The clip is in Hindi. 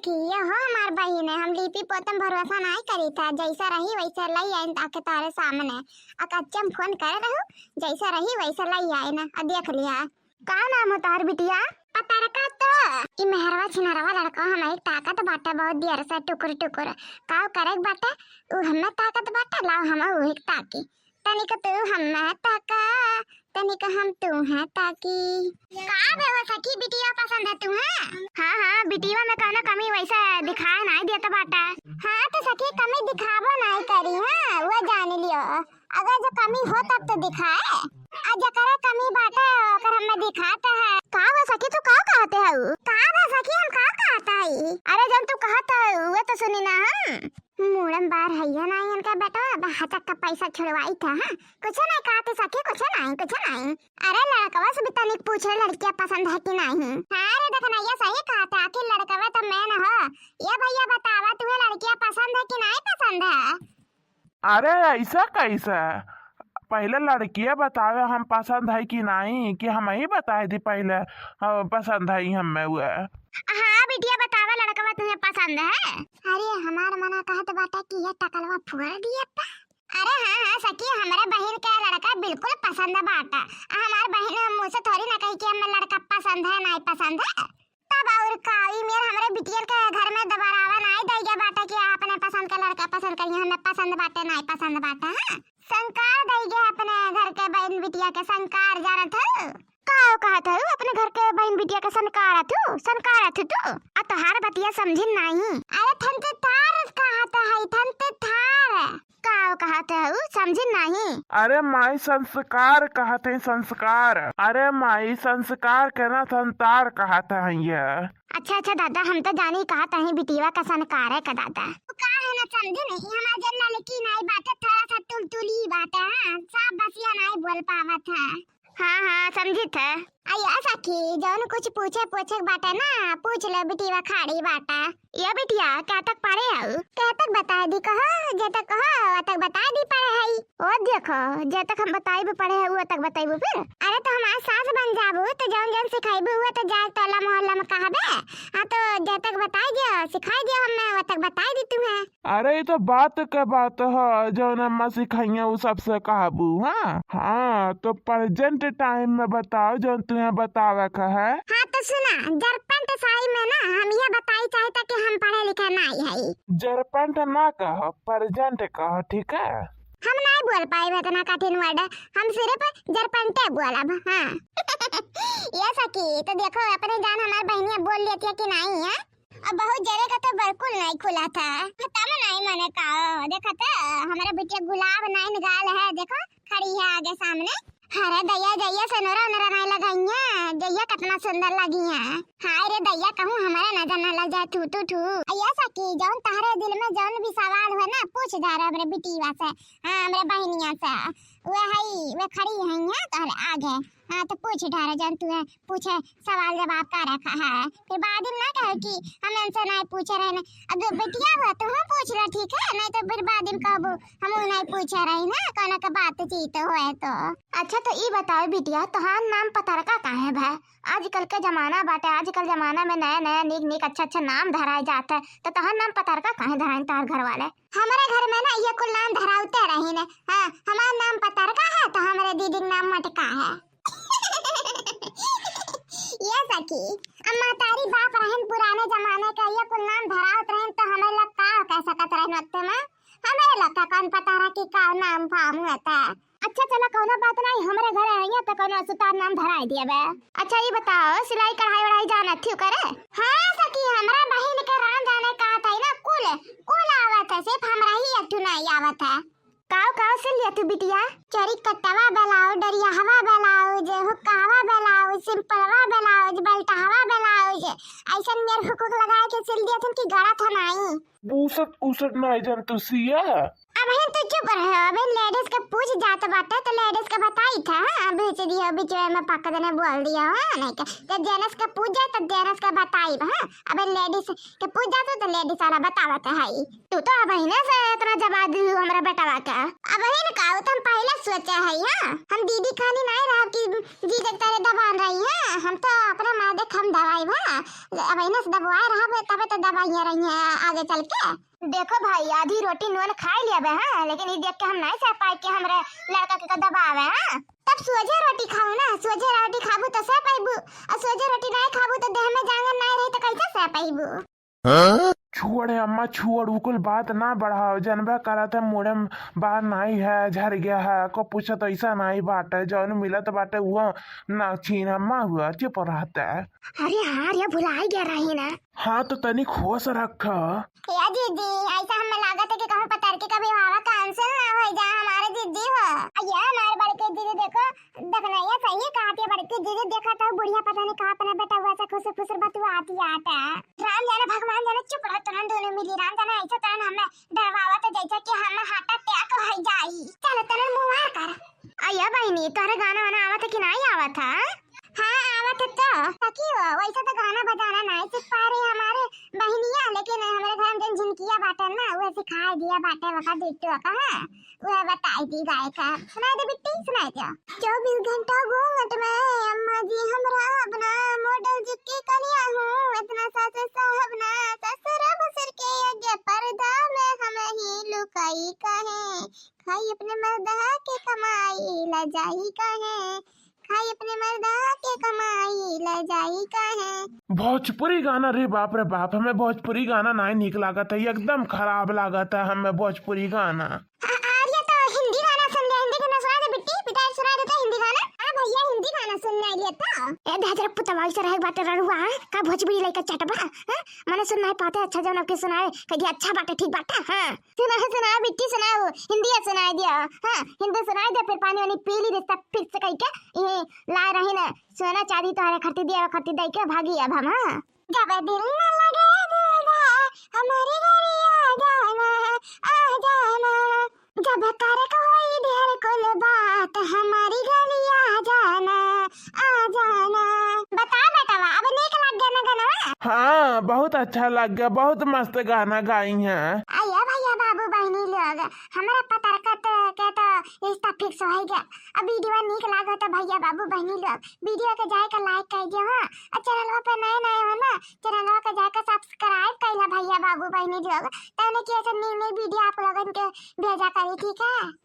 सखी ये हो हमार बहिन है। हम लिपि पोतम भरोसा नहीं करी था, जैसा रही वैसा लाई आई ताके तारे सामने अकच्चम फोन करे रहू, जैसा रही वैसा लाई आई ना। देख लिया का नाम हो तार बिटिया? पता रखा तो ई मेहरवा छिनरवा लड़का हम एक ताकत बाटा बहुत देर से टुकुर टुकुर काव करे बाटा उ हमें ताकत बाटा लाओ हम उ एक ताकी तनिक तू हमें ताका तनिक हम तू है ताकी। का बेवा सखी बिटिया पसंद है तू है? हाँ बिटिया में कहना कमी वैसा दिखाए नहीं देता बाटा। हाँ तो सखी कमी दिखाबो नहीं करी है वो जान लियो, अगर जो कमी हो तब तो दिखाए आज करे कमी बाटा अगर हमें दिखाता है। का वो सखी तू का कहते है? का वो सखी हम का कहता है? अरे जब तू कहता है वो तो सुनी ना हम मुड़म बार हैया नहीं इनका बेटा हटक का पैसा छुड़वाई था। हाँ कुछ नहीं कहते सखी कुछ नहीं। अरे लड़कवा से भी तनिक पूछ रहे लड़कियां पसंद है कि नहीं। हाँ रे देखना ये सही कहता आखिर लड़कवा तो मैं न हो। ये भैया बतावा तुम्हें लड़कियां पसंद है कि नहीं पसंद है? अरे ऐसा कैसा? पहले लड़कियां बतावे हम पसंद है कि नहीं, कि हम ही बताए थी पहले पसंद है हमें हुआ। हाँ बिटिया बतावा लड़कवा तुम्हें पसंद है? अरे हमार मना कहत बाटा कि ये टकलवा फुआ दिया पा। अरे हाँ सखी हमारे बहन का लड़का बिल्कुल पसंद बाटा। हमार बहन मुझसे थोड़ी ना कही कि हमें लड़का पसंद है नहीं पसंद है। तब और कावी मेर हमारे बिटियन के घर में दोबारा नहीं देगा बाटा कि आपने पसंद का लड़का पसंद करिए हमें पसंद बाटे नहीं पसंद बाटा। हाँ संकार देगे अपने घर के बहन बिटिया के संकार जानत हो का कहत है अपने घर के बहन बिटिया के संकार तू आ तोहार बतिया समझी नहीं। अरे थनते थार कहत है थनते थार का कहत है समझी नहीं। अरे माई संस्कार कहते हैं संस्कार। अरे माई संस्कार कहना संतार कहते हैं ये। अच्छा दादा हम तो जानी कहता है बिटिया का संस्कार है का दादा का है ना समझे नहीं। हमारा जन्ना लेकिन नहीं बात थोड़ा सा तुलतुली बात है सब बसिया नहीं बोल पावत है। हाँ समझी थे। अया सखी जौन कुछ पूछे बाटा ना पूछ ले बिटिया खाड़ी बाटा। ये बिटिया क्या तक पढ़े है? क्या तक बता दी कहो जे तक कहो तक बता दी पढ़े है। ओ देखो जे तक हम बताई भी पढ़े है वो तक बताइबो फिर। अरे तो हमार सास बन जाबो तो जौन सिखाइबो वो तो जाए टोला मोहल्ला में कहबे। हां तो जे तक बताई दियो सिखाई दियो हमें वो तक बताई दी तुम्हें। अरे ये तो बात के बात है जौन अम्मा सिखाइया वो सबसे कहबू। हाँ तो प्रेजेंट टाइम में बताओ जौन तुम्हें बतावे का है। हाँ तो सुना जरपंट साई में ना हम ये बताई चाहता कि हम पढ़े लिखे नहीं है। जरपंट ना कहो प्रेजेंट कहो ठीक है। हम नहीं बोल पाए इतना कठिन वर्ड हम सिर्फ जरपंटे बोलब। हाँ ये सखी तो देखो अपने जान हमारी बहनियां बोल लेती है कि नहीं है। अब बहुत जरे का तो बिल्कुल नहीं खुला था तब नहीं मैंने कहा देखा था हमारा बिटिया गुलाब नहीं गाल है देखो खड़ी है आगे सामने। अरे दैया से नोरा नहीं लगाइया दैया कितना सुंदर लगी है। हाय रे दैया कहूँ हमारा नजर न लग जाए थू अया सखी जौन तारे दिल में जौन भी सवाल है ना पूछ जा रहा हमरे बिटिया से। हाँ हमरे बहनिया से वे खड़ी है यहाँ तारे आगे। हाँ तो पूछ ढारे जन तू है पूछे सवाल जवाब का रखा है फिर बाद में ना कहो कि हम उनसे नहीं पूछे रहे। अब बिटिया हुआ तो हम पूछ रहे ठीक है नहीं तो फिर बाद में कहबो हम नहीं पूछे रही ना कोनो का बातचीत होए तो। अच्छा तो ये बताओ बिटिया तोहार नाम पता रखा कहाँ है भाई? आजकल के जमाना बाटे आजकल जमाना में नया निक अच्छा नाम धराए जाता है तो तोहार नाम पता रखा कहाँ धराए तार घर वाले? हमारे घर में ना ये कुल नाम धराउते रही ने। हाँ हमारा नाम पता रखा है तो हमारे दीदी का नाम मटका है। ये सखी अम्मा तारी बाप रहन पुराने जमाने का ये कुल नाम धरावत रहन तो हमें लोग का कह सकत रहन वक्त में हमें लोग का कौन पता रहा कि का नाम फाम होता। अच्छा चला कोनो बात नहीं हमारे घर आइए तो कोनो सुतार नाम धराई दिए बे। अच्छा ये बताओ सिलाई कढ़ाई वढ़ाई जाना थी करे? हाँ सखी हमरा बहन के राम जाने का था ना कुल आवत है सिर्फ हमरा ही एक नहीं आवत है। काव से लिया तू बिटिया? चोरी कट्टावा ब्लाउज डरिया हवा ब्लाउज हुक्कावा ब्लाउज सिंपलवा ब्लाउज बेल्टावा ब्लाउज ऐसा मेरे हुक लगाए के सिल दिया तुम की गड़ा था नहीं। बूसट नहीं जन तू सिया। अब हम तो चुप रहे अब लेडीज के पूछ जात बाटे तो लेडीज के बताई था। हाँ बेच दिया बीच में पक्का देने बोल दिया। हाँ नहीं का जब जेनस के पूछ जाए तो जेनस के बताई। हाँ अब लेडीज के पूछ जाते तो लेडीज वाला बतावत है। तू तो अब ही से इतना जवाब दी हमरा बेटावा का अब ही ना का तुम पहले सोचा है। हाँ हम दीदी खानी नहीं रहा कि जी तेरे दबान रही है हम तो अपने माँ देख हम दवाई बा अब इन्हें से दबाए रहा तबे तो दवाइयाँ रही हैं आगे चल के। देखो भाई आधी रोटी नून खा लिया बे हाँ, लेकिन ये देख के हम नहीं सह पाए कि हमरे लड़का के दबावे हाँ। तब सोझे रोटी खाओ ना, सोझे रोटी खाबू तो सह पाइबू, और सोझे रोटी नहीं खाबू तो देह में जांगर नहीं रही तो कैसे सह पाइबू। छोड़े अम्मा छोड़, उकुल बात ना बढ़ाओ, जनबे करा था मुड़े में बाहर नहीं है, झर गया है को पूछा तो ऐसा नहीं बाटे, जौन मिलत बाटे वो ना छीन अम्मा हुआ चुप रहता है। अरे हाँ ये भुला ही गया रही ना। हाँ तो तनिक होश रख। या दीदी ऐसा हमें लागत है कि कहूँ पतर के कभी हवा कैंसिल ना हो जा हमारे दीदी हो। ये हमारे बड़के दीदी देखो देखना ये सही कहती है, बड़के दीदी देखा तो बुढ़िया पता नहीं कहाँ अपना बेटा हुआ सा खुश खुश बतुआ आती आता है। राम जाने भगवान जाने चुप रहो तुरंत दोनों मिली, राम जाने ऐसा तरह हमें डरवावा तो जैसा कि हम हार्ट अटैक हो जाई। चलो तने मुंह कर। अया बहनी तोरे गाना वाना आवत कि नहीं आवत था? हाँ आवत तो सकी हो, वैसा तो गाना बजाना नहीं सीख पा रही हमारे बहनिया, लेकिन हमारे घर में झुनकिया बाटन ना वो सिखा दिया बाटे वका बिट्टू का हाँ वो बताई दी गाय का। सुनाई दे बिट्टी सुनाई दे। 24 घंटा घूंघट में अम्मा जी हमरा अपना मॉडल जी की कलिया हूँ, इतना सास साहब ना ससुर बसर के आगे पर्दा में हमें ही लुकाई कहे, खाई अपने मर्दा के कमाई ल जाई कहे, खाई अपने मर्दा के कमाई ले जाई कहे। भोजपुरी गाना रे बाप रे बाप, हमें भोजपुरी गाना नहीं निक लागत है, एकदम खराब लागत है हमें भोजपुरी गाना। आर्या तो हिंदी गाना सुन ले, हिंदी गाना सुना दे बिट्टी, पिता सुना देता हिंदी गाना। हां भैया हिंदी गाना सुनना है तो ए बेहतर पुतवाल से रहे बात रहुआ का भोजपुरी लइका चटबा हां माने सुन नहीं पाते अच्छा जन आपके सुनाए कदी अच्छा बात ठीक बात हां सुना बिट्टी सुनाओ हिंदी सुनाई दिया हां हिंदी सुनाई दे फिर पानी वानी पी ली रिश्ता फिर से कह के ये ला रही ना सोना चांदी तोहरे खर्ती दिया खर्ती दे के भागी अब हम हां जब दिल न लगे दूल्हा हमारी गली आ जाना जब कर कोई ढेर कुल बात हमारी गली आ जाना बता बेटा अब नीक लग गया ना गाना? हाँ बहुत अच्छा लग गया, बहुत मस्त गाना गाई हैं। आया भैया बाबू बहनी लोग हमारा पता के तो रिश्ता फिक्स हो गया। अब वीडियो नीक लागो तो भैया बाबू बहनी लोग वीडियो के जाए का लाइक कर दियो हां, और चैनल पे नए हो ना चैनल के जाए का सब्सक्राइब कर ला भैया बाबू बहनी लोग, तने कि ऐसे न्यू वीडियो आप लोगन के भेजा करी ठीक है।